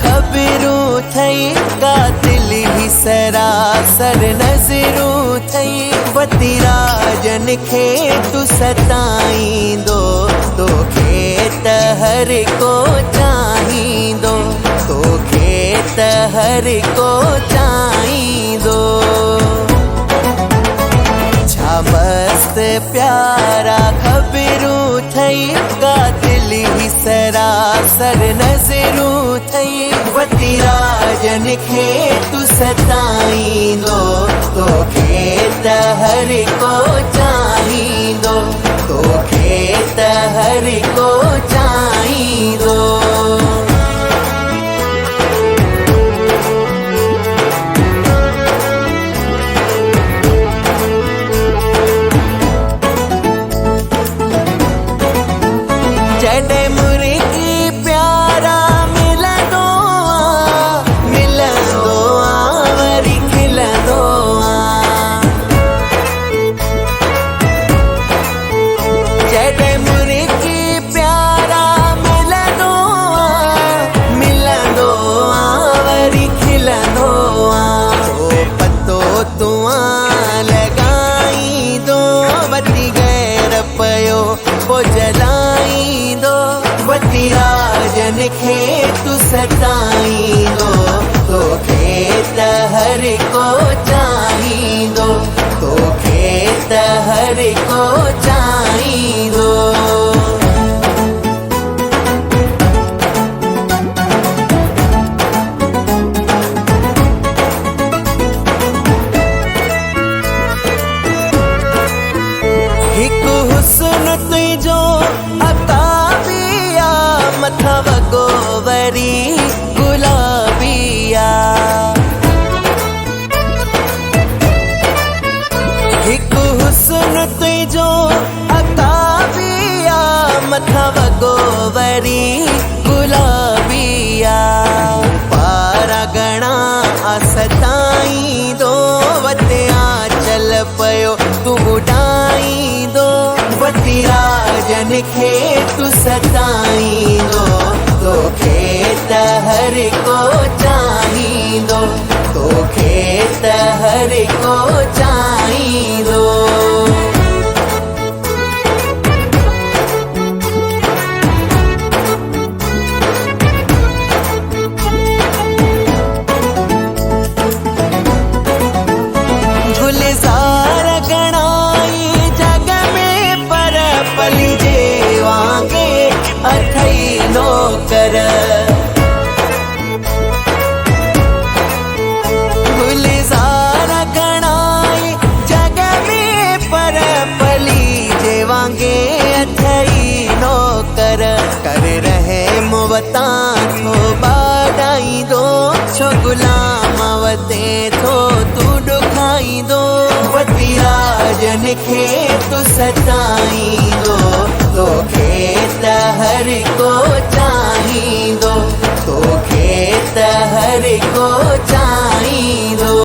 ख़बरूं थई कातिल ही सरासर नज़रूं थई वतीराजन खे तू सताईंदो तोखे त हर को चाहींदो तोखे त हर को चाहींदो छा मस्त प्यारा ख़बरूं थई कातिल ही सरासर नज़रूं थई वतीराजन खे तू सताईंदो तोखे त हर को चाहींदो तोखे त हर को चाहींदो जॾहिं मुर्गी प्यारा मिलंदो आ वरी खिलंदो आ जॾहिं मुर्गी प्यारा मिलंदो आ वरी खिलंदो आ पतो तूं लॻाईंदो वती गैर पियो पोइ जलाईंदो वतीराजन खे तू सताईंदो तोखे त हर को चाहींदो तोखे त हर को चाहींदो हिकु हुस्न तुंहिंजो अताबिया मथा वॻो वरी गुलाबिया हिकु हुस्न तुंहिंजो अताबिया मथा वॻो वरी गुलाबिया पारा घणा सताईंदो वतिया चल पियो तूं उॾाईंदो वतीराजन खे तू सताईंदो तोखे त हर को चाहींदो तोखे त हर को चाहींदो गुलज़ार घणाई जग में पर पली जे वांगे अथई नौकर गुलज़ार घणाई जग में पर पली जे वांगे अथई नौकर कर रहे मुवता थो बाडाईंदो छो गुलाम वते थो तू ॾुखाईंदो वतीराजन खे तू सताईं